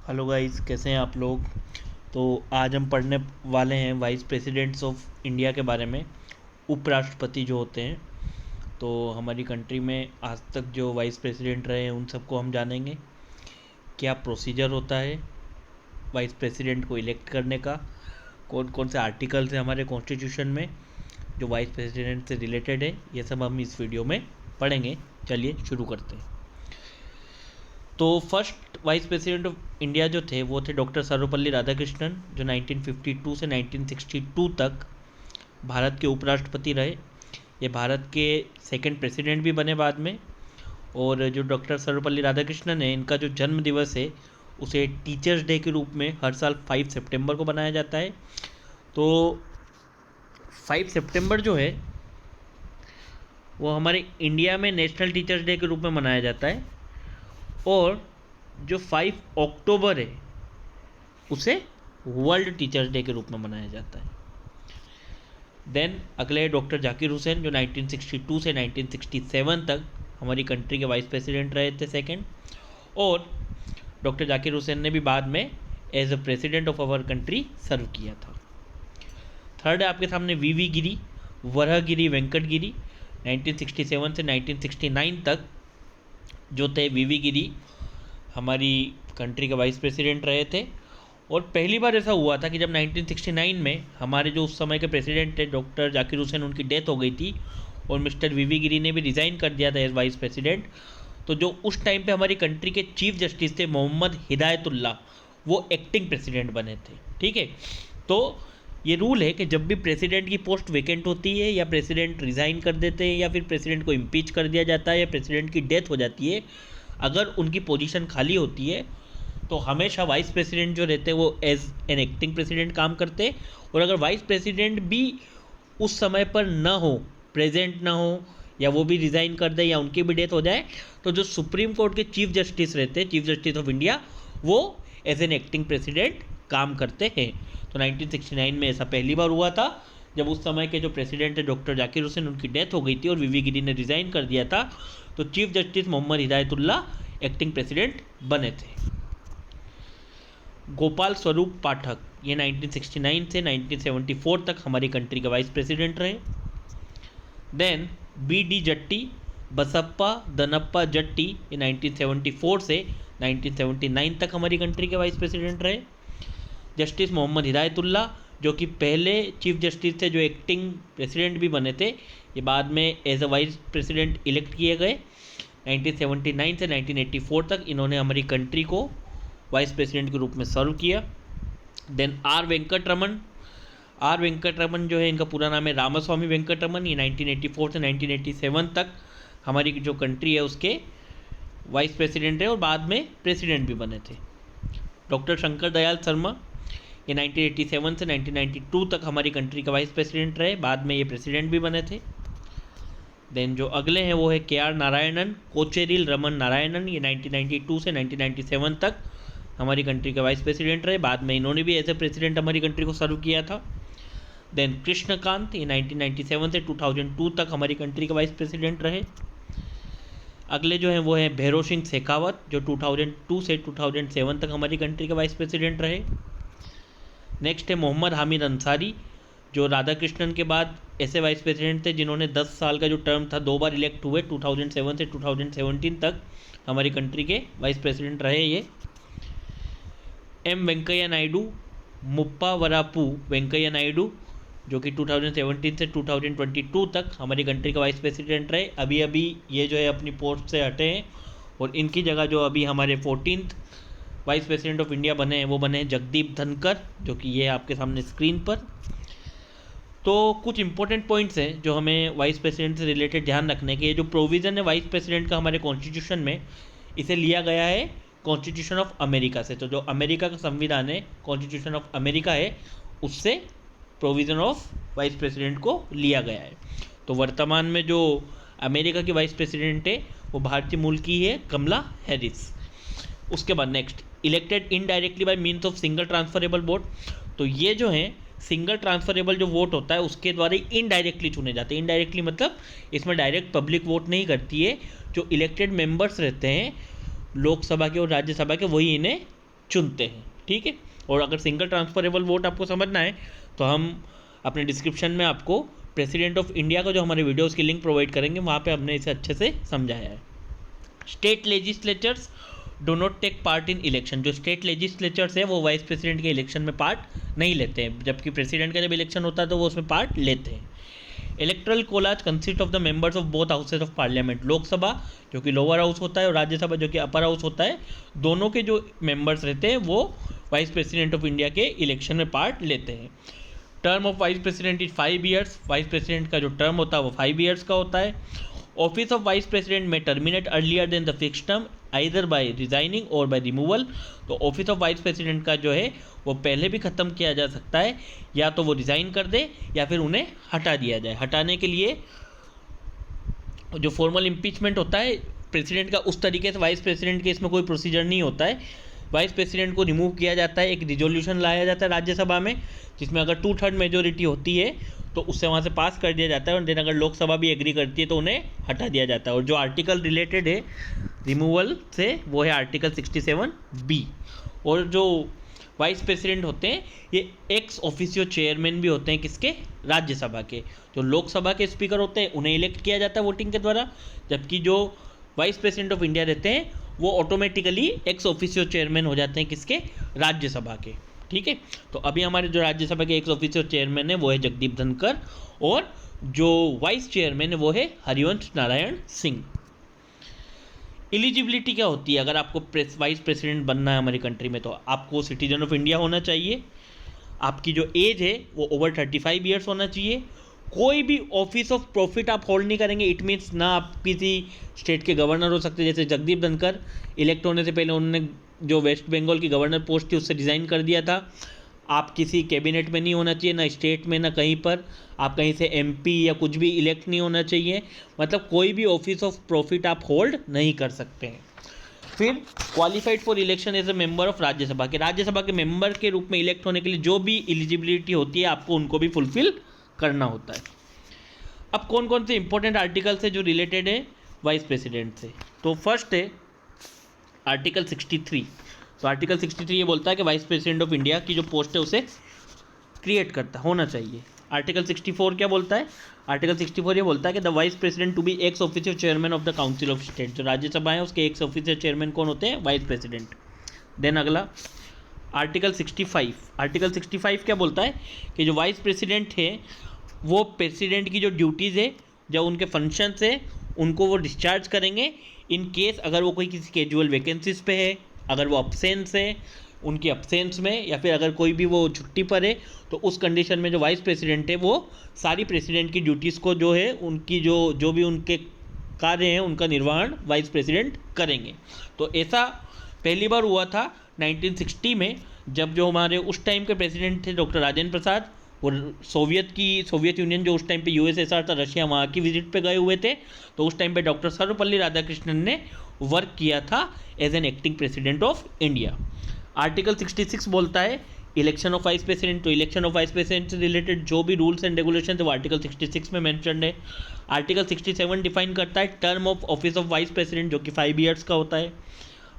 Hello guys, कैसे हैं आप लोग। तो आज हम पढ़ने वाले हैं वाइस प्रेसिडेंट्स ऑफ इंडिया के बारे में। उपराष्ट्रपति जो होते हैं, तो हमारी कंट्री में आज तक जो वाइस प्रेसिडेंट रहे हैं उन सबको हम जानेंगे। क्या प्रोसीजर होता है वाइस प्रेसिडेंट को इलेक्ट करने का, कौन कौन से आर्टिकल्स हैं हमारे कॉन्स्टिट्यूशन में जो वाइस प्रेसिडेंट से रिलेटेड है, ये सब हम इस वीडियो में पढ़ेंगे। चलिए शुरू करते हैं। तो first vice president of India जो थे वो थे डॉक्टर सर्वपल्ली राधाकृष्णन, जो 1952 से 1962 तक भारत के उपराष्ट्रपति रहे। ये भारत के सेकंड प्रेसिडेंट भी बने बाद में। और जो डॉक्टर सर्वपल्ली राधाकृष्णन है, इनका जो जन्म दिवस है उसे टीचर्स डे के रूप में हर साल 5 सितंबर को मनाया जाता है। तो 5 सितंबर जो है वो हमारे इंडिया में नेशनल टीचर्स डे के रूप में मनाया जाता है, और जो 5 अक्टूबर है उसे वर्ल्ड टीचर्स डे के रूप में मनाया जाता है। देन अगले डॉक्टर जाकिर हुसैन, जो 1962 से 1967 तक हमारी कंट्री के वाइस प्रेसिडेंट रहे थे सेकंड। और डॉक्टर जाकिर हुसैन ने भी बाद में as a president of our country serve किया था। थर्ड है आपके सामने वी गिरी, वरहगिरी वेंकट गिरी, 1967 से 1969 तक जो थे वी गिरी हमारी कंट्री के वाइस प्रेसिडेंट रहे थे। और पहली बार ऐसा हुआ था कि जब 1969 में हमारे जो उस समय के प्रेसिडेंट थे डॉक्टर जाकिर हुसैन, उनकी डेथ हो गई थी और मिस्टर वी गिरी ने भी रिज़ाइन कर दिया था एज वाइस प्रेसिडेंट। तो जो उस टाइम पे हमारी कंट्री के चीफ जस्टिस थे मोहम्मद हिदायतुल्लाह, वो एक्टिंग प्रेसिडेंट बने थे। ठीक है, तो ये रूल है कि जब भी प्रेसिडेंट की पोस्ट वेकेंट होती है, या प्रेसिडेंट रिज़ाइन कर देते हैं, या फिर प्रेसिडेंट को इम्पीच कर दिया जाता है, या प्रेसिडेंट की डेथ हो जाती है, अगर उनकी पोजीशन खाली होती है तो हमेशा वाइस प्रेसिडेंट जो रहते हैं वो एज एन एक्टिंग प्रेसिडेंट काम करते हैं। और अगर वाइस प्रेसिडेंट भी उस समय पर ना हो, प्रेजेंट ना हो, या वो भी रिज़ाइन कर दे, या उनकी भी डेथ हो जाए, तो जो सुप्रीम कोर्ट के चीफ जस्टिस रहते हैं, चीफ जस्टिस ऑफ इंडिया, वो एज एन एक्टिंग प्रेसिडेंट काम करते हैं। तो 1969 में ऐसा पहली बार हुआ था, जब उस समय के जो प्रेसिडेंट है डॉक्टर जाकिर हुसैन, उनकी डेथ हो गई थी और वी गिरी ने रिज़ाइन कर दिया था, तो chief justice Mohammad Hidayatullah acting president बने थे। गोपाल स्वरूप पाठक, ये 1969 से 1974 तक हमारी कंट्री के वाइस प्रेसिडेंट रहे। Then B D Jatti, Basappa Danappa Jatti, ये 1974 से 1979 तक हमारी कंट्री के वाइस प्रेसिडेंट रहे। जस्टिस मोहम्मद हिदायतुल्लाह, जो कि पहले चीफ जस्टिस थे जो एक्टिंग प्रेसिडेंट भी बने थे, ये बाद में as a vice president elect किए गए। 1979 से 1984 तक इन्होंने हमारी कंट्री को वाइस प्रेसिडेंट के रूप में सर्व किया। देन आर वेंकट रमन जो है, इनका पूरा नाम है रामास्वामी वेंकट रमन, ये 1984 से 1987 तक हमारी जो कंट्री है उसके वाइस प्रेसिडेंट है और बाद में प्रेसिडेंट भी बने थे। डॉक्टर शंकर दयाल शर्मा, ये 1987 से 1992 तक हमारी कंट्री का वाइस प्रेसिडेंट रहे, बाद में ये प्रेसिडेंट भी बने थे। देन जो अगले हैं वो है के आर नारायणन, कोचेरिल रमन नारायणन, ये 1992 से 1997 तक हमारी कंट्री के वाइस प्रेसिडेंट रहे, बाद में इन्होंने भी एज ए प्रेसिडेंट हमारी कंट्री को सर्व किया था। देन कृष्णकांत, ये 1997 से 2002 तक हमारी कंट्री के वाइस प्रेसिडेंट रहे। अगले जो हैं वो हैं भैरव सिंह शेखावत, जो 2002 से 2007 तक हमारी कंट्री के वाइस प्रेसिडेंट रहे। नेक्स्ट है मोहम्मद हामिद अंसारी, जो राधाकृष्णन के बाद ऐसे वाइस प्रेसिडेंट थे जिन्होंने 10 साल का जो टर्म था 2 बार इलेक्ट हुए, 2007 से 2017 तक हमारी कंट्री के वाइस प्रेसिडेंट रहे ये। एम वेंकैया नायडू, मुप्पा वरापू वेंकैया नायडू, जो कि 2017 से 2022 तक हमारी कंट्री का वाइस प्रेसिडेंट रहे। अभी अभी ये जो है अपनी पोस्ट से हटे हैं, और इनकी जगह जो अभी हमारे 14th vice president of India बने हैं वो बने हैं जगदीप धनकर, जो कि ये आपके सामने स्क्रीन पर। तो कुछ इंपॉर्टेंट पॉइंट्स हैं जो हमें वाइस प्रेसिडेंट से रिलेटेड ध्यान रखने के। जो प्रोविज़न है वाइस प्रेसिडेंट का हमारे कॉन्स्टिट्यूशन में, इसे लिया गया है कॉन्स्टिट्यूशन ऑफ अमेरिका से। तो जो अमेरिका का संविधान है, कॉन्स्टिट्यूशन ऑफ अमेरिका है, उससे प्रोविज़न ऑफ वाइस प्रेसिडेंट को लिया गया है। तो वर्तमान में जो अमेरिका की वाइस प्रेसिडेंट है वो भारतीय मूल की है, कमला हैरिस। उसके बाद next, elected indirectly bye means of single transferable vote. तो ये जो है सिंगल ट्रांसफरेबल जो वोट होता है उसके द्वारा इनडायरेक्टली चुने जाते हैं। इनडायरेक्टली मतलब इसमें डायरेक्ट पब्लिक वोट नहीं करती है, जो इलेक्टेड मेंबर्स रहते हैं लोकसभा के और राज्यसभा के, वही इन्हें चुनते हैं, ठीक है। और अगर सिंगल ट्रांसफरेबल वोट आपको समझना है तो हम अपने डिस्क्रिप्शन में आपको प्रेसिडेंट ऑफ इंडिया का जो हमारे वीडियोज़ की लिंक प्रोवाइड करेंगे, वहाँ पे हमने इसे अच्छे से समझाया है। State legislatures do not take part in election. जो स्टेट लेजिस्लेचर्स है वो वाइस प्रेसिडेंट के इलेक्शन में पार्ट नहीं लेते हैं, जबकि प्रेसिडेंट का जब इलेक्शन होता है तो वो उसमें पार्ट लेते हैं। Electoral college consist of the members of both houses of parliament. Lok Sabha जो कि लोअर हाउस होता है और राज्यसभा जो कि अपर हाउस होता है, दोनों के जो मेंबर्स रहते हैं वो वाइस प्रेसिडेंट ऑफ इंडिया के इलेक्शन में पार्ट लेते हैं। Term of vice president is 5 years. Vice president का जो टर्म होता है वो 5 ईयर्स का होता है। Office of vice president may terminate earlier than the fix term either by resigning or by removal. तो ऑफिस ऑफ वाइस प्रेसिडेंट का जो है वो पहले भी ख़त्म किया जा सकता है, या तो वो रिज़ाइन कर दे या फिर उन्हें हटा दिया जाए। हटाने के लिए जो फॉर्मल इम्पीचमेंट होता है प्रेसिडेंट का, उस तरीके से वाइस प्रेसिडेंट के इसमें कोई प्रोसीजर नहीं होता है। वाइस प्रेसिडेंट को रिमूव किया जाता है, एक रिजोल्यूशन लाया जाता है राज्यसभा में, जिसमें अगर 2/3 मेजोरिटी होती है तो उससे वहाँ से पास कर दिया जाता है, और देन अगर लोकसभा भी एग्री करती है तो उन्हें हटा दिया जाता है। और जो आर्टिकल रिलेटेड है रिमूवल से वो है आर्टिकल 67B। और जो वाइस प्रेसिडेंट होते हैं ये एक्स ऑफिशियो चेयरमैन भी होते हैं, किसके? राज्यसभा के। जो लोकसभा के स्पीकर होते हैं उन्हें इलेक्ट किया जाता है वोटिंग के द्वारा, जबकि जो वाइस प्रेसिडेंट ऑफ इंडिया रहते हैं वो ऑटोमेटिकली एक्स ऑफिशियो चेयरमैन हो जाते हैं, किसके? राज्यसभा के, ठीक है। तो अभी हमारे जो राज्यसभा के एक्स ऑफिशियो चेयरमैन है वो है जगदीप धनखड़, और जो वाइस चेयरमैन है वो है हरिवंश नारायण सिंह। एलिजिबिलिटी क्या होती है अगर आपको वाइस प्रेसिडेंट बनना है हमारी कंट्री में? तो आपको सिटीजन ऑफ इंडिया होना चाहिए, आपकी जो एज है वो ओवर 35 ईयर्स होना चाहिए, कोई भी ऑफिस ऑफ प्रॉफिट आप होल्ड नहीं करेंगे। इट मीन्स ना आप किसी स्टेट के गवर्नर हो सकते, जैसे जगदीप धनखड़ इलेक्ट होने से पहले उन्होंने जो वेस्ट बंगाल की गवर्नर पोस्ट थी उससे रिज़ाइन कर दिया था। आप किसी कैबिनेट में नहीं होना चाहिए, ना स्टेट में, ना कहीं पर। आप कहीं से एमपी या कुछ भी इलेक्ट नहीं होना चाहिए, मतलब कोई भी ऑफिस ऑफ प्रॉफिट आप होल्ड नहीं कर सकते हैं। फिर qualified for election as a member of Rajya Sabha के। राज्यसभा के मेंबर के रूप में इलेक्ट होने के लिए जो भी एलिजिबिलिटी होती है आपको उनको भी फुलफिल करना होता है। अब कौन कौन से इंपॉर्टेंट आर्टिकल्स है जो रिलेटेड है वाइस प्रेसिडेंट से? तो फर्स्ट है आर्टिकल 63। तो आर्टिकल 63 ये बोलता है कि वाइस प्रेसिडेंट ऑफ इंडिया की जो पोस्ट है उसे क्रिएट करता होना चाहिए। आर्टिकल 64 क्या बोलता है? आर्टिकल 64 ये बोलता है कि the vice president to be ex official chairman of the council of state. जो राज्यसभा है उसके एक्स ऑफिशियल चेयरमैन कौन होते हैं? Vice president. देन अगला आर्टिकल 65। आर्टिकल 65 क्या बोलता है कि जो वाइस प्रेसिडेंट है वो प्रेसिडेंट की जो ड्यूटीज़ है, जो उनके फंक्शंस है, उनको वो डिस्चार्ज करेंगे इन केस अगर वो कोई किसी कैजुअल वैकेंसीज पे है, अगर वो अपसेंस है उनकी अपसेंस में, या फिर अगर कोई भी वो छुट्टी पर है, तो उस कंडीशन में जो वाइस प्रेसिडेंट है वो सारी प्रेसिडेंट की ड्यूटीज़ को जो है उनकी जो भी उनके कार्य हैं उनका निर्वहन वाइस प्रेसिडेंट करेंगे। तो ऐसा पहली बार हुआ था 1960 में, जब जो हमारे उस टाइम के प्रेसिडेंट थे डॉक्टर राजेंद्र प्रसाद, और सोवियत यूनियन जो उस टाइम पे यूएसएसआर था, रशिया, वहाँ की विजिट पे गए हुए थे, तो उस टाइम पे डॉक्टर सर्वपल्ली राधाकृष्णन ने वर्क किया था as an acting president of India. Article 66 बोलता है इलेक्शन ऑफ वाइस प्रेसिडेंट। तो इलेक्शन ऑफ वाइस प्रेसिडेंट से रिलेटेड जो भी रूल्स एंड रेगुलेशन है वो आर्टिकल 66 में मैंशनड है। आर्टिकल 67 डिफाइन करता है term of office of vice president, जो कि 5 ईयर्स का होता है।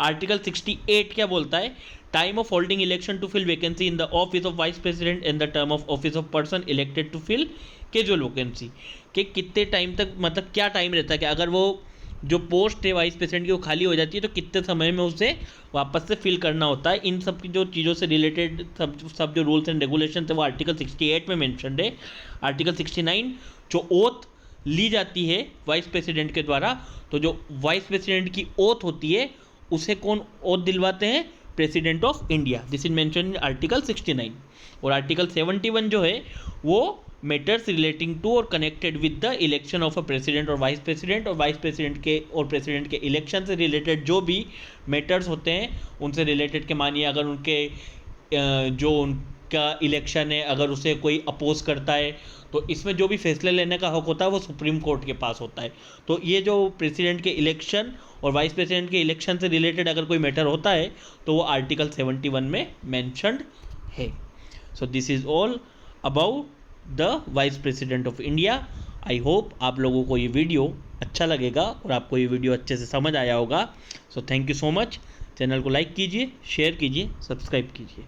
आर्टिकल 68 क्या बोलता है? Time of holding election to fill vacancy in the office of vice president and the term of office of person elected to fill casual vacancy. कि कितने टाइम तक, मतलब क्या टाइम रहता है कि अगर वो जो पोस्ट है वाइस प्रेसिडेंट की वो खाली हो जाती है तो कितने समय में उसे वापस से फिल करना होता है। इन सब की जो चीज़ों से रिलेटेड सब जो रूल्स एंड रेगुलेशन थे वो आर्टिकल 68 में मेंशनड है। आर्टिकल 69 जो ओथ ली जाती है वाइस प्रेसिडेंट के द्वारा, तो जो वाइस प्रेसिडेंट की ओथ होती है उसे कौन ओथ दिलवाते हैं? President of India. This is mention in article 69। और आर्टिकल 71 जो है वो मैटर्स रिलेटिंग टू और connected with the election of a president और वाइस प्रेसिडेंट, और वाइस प्रेसिडेंट के और प्रेसिडेंट के इलेक्शन से रिलेटेड जो भी मैटर्स होते हैं उनसे रिलेटेड के, मानिए अगर उनके जो उनका इलेक्शन है अगर उसे कोई अपोज करता है तो इसमें जो भी फैसले लेने का हक होता है वो सुप्रीम कोर्ट के पास होता है। तो ये जो प्रेसिडेंट के इलेक्शन और वाइस प्रेसिडेंट के इलेक्शन से रिलेटेड अगर कोई मैटर होता है तो वो आर्टिकल 71 में मैंशनड है। So this is all about the vice president of India. I hope आप लोगों को ये वीडियो अच्छा लगेगा और आपको ये वीडियो अच्छे से समझ आया होगा। So thank you so much. Channel को लाइक कीजिए, शेयर कीजिए, सब्सक्राइब कीजिए।